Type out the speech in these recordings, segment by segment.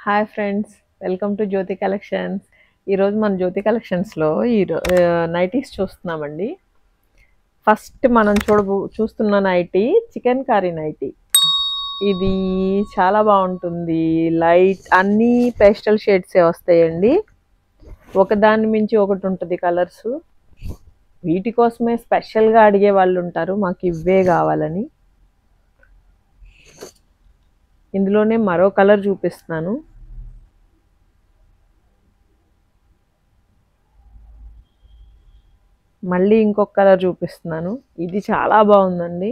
Hi friends, welcome to Jyothi collections. ఈరోజు మన జ్యోతి కలెక్షన్స్లో నైటీస్ చూస్తున్నామండి. ఫస్ట్ మనం చూస్తున్న నైటీ చికెన్ కర్రీ నైటీ. ఇది చాలా బాగుంటుంది. లైట్ అన్నీ పేస్టల్ షేడ్సే వస్తాయండి. ఒకదాని మించి ఒకటి ఉంటుంది కలర్స్. వీటి కోసమే స్పెషల్గా అడిగే వాళ్ళు ఉంటారు, మాకు ఇవే కావాలని. ఇందులోనే మరో కలర్ చూపిస్తున్నాను. మళ్ళీ ఇంకొక కలర్ చూపిస్తున్నాను. ఇది చాలా బాగుందండి.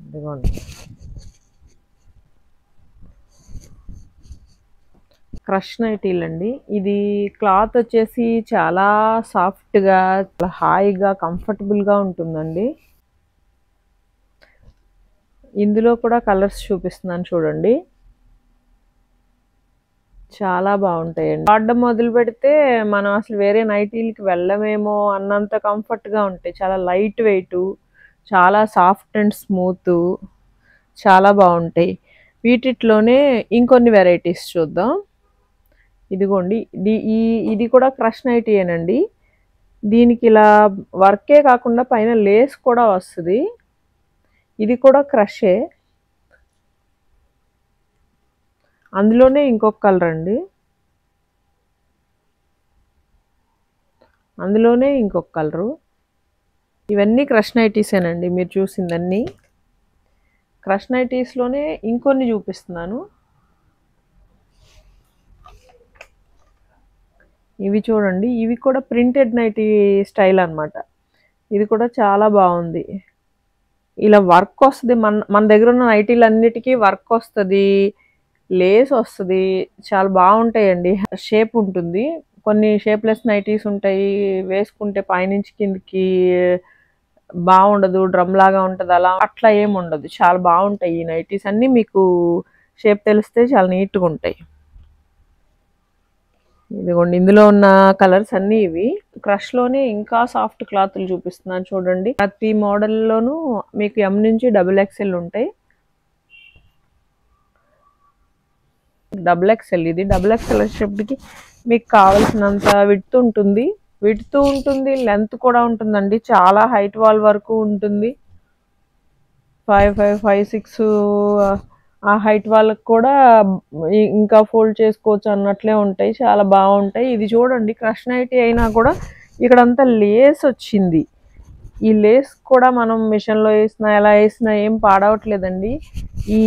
ఇదిగోండి, క్రష్ నైటీలు అండి. ఇది క్లాత్ వచ్చేసి చాలా సాఫ్ట్గా, చాలా హాయిగా, కంఫర్టబుల్గా ఉంటుందండి. ఇందులో కూడా కలర్స్ చూపిస్తున్నాను చూడండి. చాలా బాగుంటాయండి. వాడడం మొదలు పెడితే మనం అసలు వేరే నైటీలకి వెళ్ళమేమో అన్నంత కంఫర్ట్గా ఉంటాయి. చాలా లైట్ వెయిట్, చాలా సాఫ్ట్ అండ్ స్మూత్, చాలా బాగుంటాయి. వీటిలోనే ఇంకొన్ని వెరైటీస్ చూద్దాం. ఇదిగోండి, ఇది కూడా క్రష్ నైటీయేనండి. దీనికి ఇలా వర్కే కాకుండా పైన లేస్ కూడా వస్తుంది. ఇది కూడా క్రషే. అందులోనే ఇంకొక కలర్ అండి. అందులోనే ఇంకొక కలరు. ఇవన్నీ క్రష్ నైటీసేనండి, మీరు చూసిందన్నీ క్రష్ నైటీస్లోనే. ఇంకొన్ని చూపిస్తున్నాను. ఇవి చూడండి, ఇవి కూడా ప్రింటెడ్ నైటీ స్టైల్ అనమాట. ఇది కూడా చాలా బాగుంది. ఇలా వర్క్ వస్తుంది. మన దగ్గర ఉన్న నైటీలు అన్నిటికీ వర్క్ వస్తుంది, లేస్ వస్తుంది. చాలా బాగుంటాయండి. షేప్ ఉంటుంది. కొన్ని షేప్లెస్ నైటీస్ ఉంటాయి, వేసుకుంటే పైనుంచి కిందికి బాగుండదు, డ్రమ్ లాగా ఉంటుంది. అట్లా ఏమి ఉండదు. చాలా బాగుంటాయి ఈ నైటీస్ అన్నీ. మీకు షేప్ తెలిస్తే చాలా నీట్గా ఉంటాయి. ఇదిగోండి, ఇందులో ఉన్న కలర్స్ అన్నీ ఇవి. క్రష్లోనే ఇంకా సాఫ్ట్ క్లాత్లు చూపిస్తున్నాను చూడండి. ప్రతి మోడల్లోనూ మీకు ఎం నుంచి XXL ఉంటాయి. XXL, ఇది XXL వచ్చేటప్పటికి మీకు కావాల్సినంత విడ్త్ ఉంటుంది, లెంత్ కూడా ఉంటుందండి. చాలా హైట్ వాల్ వరకు ఉంటుంది. 5'5", 5'6" ఆ హైట్ వాళ్ళకి కూడా ఇంకా ఫోల్డ్ చేసుకోవచ్చు అన్నట్లే ఉంటాయి. చాలా బాగుంటాయి. ఇది చూడండి, క్రష్ నైటీ అయినా కూడా ఇక్కడంతా లేస్ వచ్చింది. ఈ లేస్ కూడా మనం మిషన్లో వేసినా ఎలా వేసినా ఏం పాడవట్లేదండి. ఈ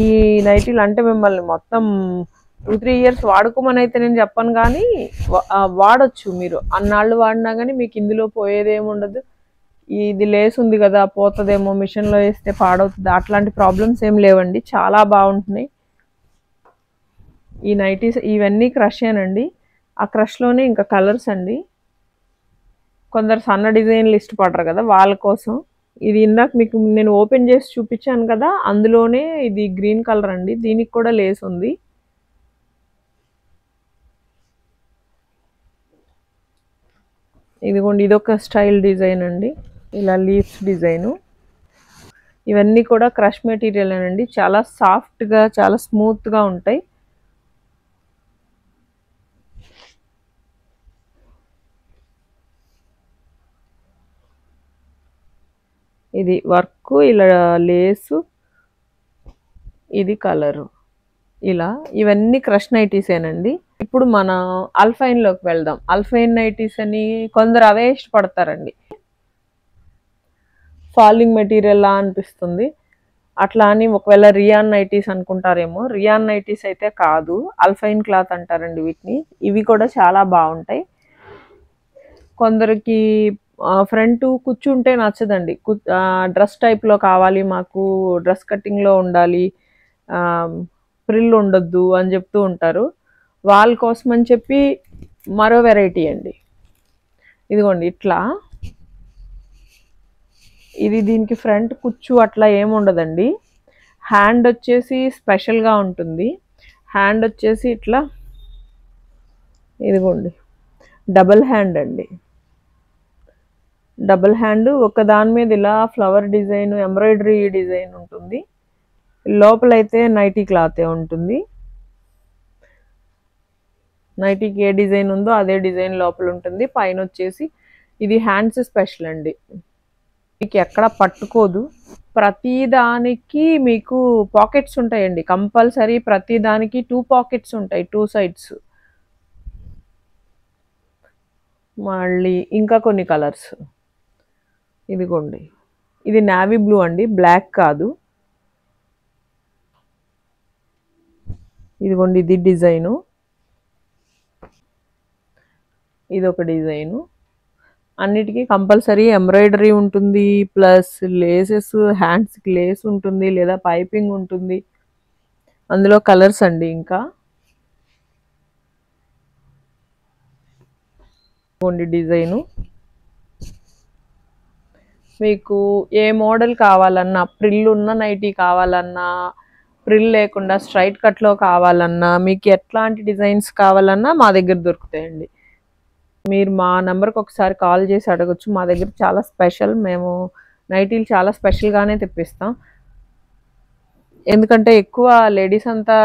నైటీలు అంటే మిమ్మల్ని మొత్తం 2-3 ఇయర్స్ వాడుకోమని అయితే నేను చెప్పను, కానీ వాడచ్చు. మీరు అన్నాళ్ళు వాడినా కానీ మీకు ఇందులో పోయేదేమి ఉండదు. ఇది లేస్ ఉంది కదా, పోతుందేమో, మిషన్లో వేస్తే పాడవుతుంది, అట్లాంటి ప్రాబ్లమ్స్ ఏం లేవండి. చాలా బాగుంటున్నాయి ఈ నైటీస్. ఇవన్నీ క్రషేనండి. ఆ క్రష్లోనే ఇంకా కలర్స్ అండి. కొందరు సన్న డిజైన్లు ఇష్టపడరు కదా, వాళ్ళ కోసం ఇది. ఇందాక మీకు నేను ఓపెన్ చేసి చూపించాను కదా, అందులోనే ఇది గ్రీన్ కలర్ అండి. దీనికి కూడా లేస్ ఉంది. ఇదిగోండి, ఇదొక స్టైల్ డిజైన్ అండి, ఇలా లీఫ్స్ డిజైను. ఇవన్నీ కూడా క్రష్ మెటీరియల్ అండి. చాలా సాఫ్ట్గా, చాలా స్మూత్గా ఉంటాయి. ఇది వర్క్, ఇలా లేసు, ఇది కలరు, ఇలా. ఇవన్నీ క్రష్ నైటీసేనండి. ఇప్పుడు మనం అల్ఫైన్లోకి వెళ్దాం. అల్ఫైన్ నైటీస్ అని కొందరు అవే ఇష్టపడతారండి. ఫాలింగ్ మెటీరియల్ లా అనిపిస్తుంది. అట్లా అని ఒకవేళ రియాన్ నైటీస్ అనుకుంటారేమో. రియాన్ నైటీస్ అయితే కాదు, అల్ఫైన్ క్లాత్ అంటారండి వీటిని. ఇవి కూడా చాలా బాగుంటాయి. కొందరికి ఫ్రంట్ కూర్చుంటే నచ్చదండి. డ్రెస్ టైప్లో కావాలి మాకు, డ్రెస్ కటింగ్లో ఉండాలి, ఫ్రిల్ ఉండొద్దు అని చెప్తూ ఉంటారు. వాళ్ళ కోసం అని చెప్పి మరో వెరైటీ అండి. ఇదిగోండి, ఇట్లా. ఇది దీనికి ఫ్రంట్ కుచ్చు అట్లా ఏముండదండి. హ్యాండ్ వచ్చేసి స్పెషల్గా ఉంటుంది. హ్యాండ్ వచ్చేసి ఇట్లా, ఇదిగోండి, డబుల్ హ్యాండ్ అండి. Double hand. ఒక దాని మీద ఇలా ఫ్లవర్ డిజైన్, ఎంబ్రాయిడరీ డిజైన్ ఉంటుంది. లోపలైతే నైటీ క్లాతే ఉంటుంది. నైటీకి ఏ డిజైన్ ఉందో అదే డిజైన్ లోపల ఉంటుంది. పైన వచ్చేసి ఇది హ్యాండ్స్ స్పెషల్ అండి, మీకు ఎక్కడ పట్టుకోదు. ప్రతి దానికి మీకు పాకెట్స్ ఉంటాయండి కంపల్సరీ. ప్రతి దానికి 2 పాకెట్స్ ఉంటాయి 2 సైడ్స్. మళ్ళీ ఇంకా కొన్ని కలర్స్, ఇదిగోండి ఇది నావీ బ్లూ అండి, బ్లాక్ కాదు. ఇదిగోండి ఇది డిజైను, ఇది ఒక డిజైను. అన్నిటికీ కంపల్సరీ ఎంబ్రాయిడరీ ఉంటుంది, ప్లస్ లేసెస్, హ్యాండ్స్కి లేస్ ఉంటుంది లేదా పైపింగ్ ఉంటుంది. అందులో కలర్స్ అండి. ఇంకా డిజైను మీకు ఏ మోడల్ కావాలన్నా, ప్రిల్ ఉన్న నైటీ కావాలన్నా, ప్రిల్ లేకుండా స్ట్రైట్ కట్లో కావాలన్నా, మీకు ఎట్లాంటి డిజైన్స్ కావాలన్నా మా దగ్గర దొరుకుతాయండి. మీరు మా నెంబర్కి ఒకసారి కాల్ చేసి అడగచ్చు. మా దగ్గర చాలా స్పెషల్, మేము నైటీలు చాలా స్పెషల్గానే తెప్పిస్తాం. ఎందుకంటే ఎక్కువ లేడీస్ అంతా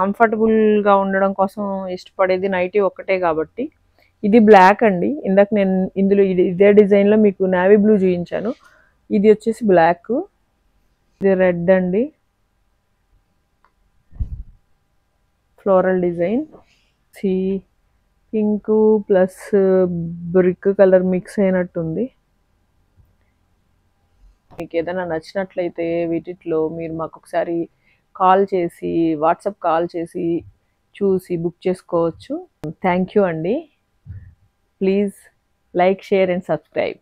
కంఫర్టబుల్గా ఉండడం కోసం ఇష్టపడేది నైటీ ఒక్కటే కాబట్టి. ఇది బ్లాక్ అండి, ఇందాక నేను ఇందులో ఇదే డిజైన్లో మీకు నావీ బ్లూ చూపించాను. ఇది వచ్చేసి బ్లాక్, ఇది రెడ్ అండి, floral design. Pink plus brick colour mix అయినట్టుంది. మీకు ఏదైనా నచ్చినట్లయితే వీటిలో మీరు మాకు ఒకసారి కాల్ చేసి, వాట్సాప్ కాల్ చేసి చూసి బుక్ చేసుకోవచ్చు. థ్యాంక్ యూ అండి. Please like, share and subscribe.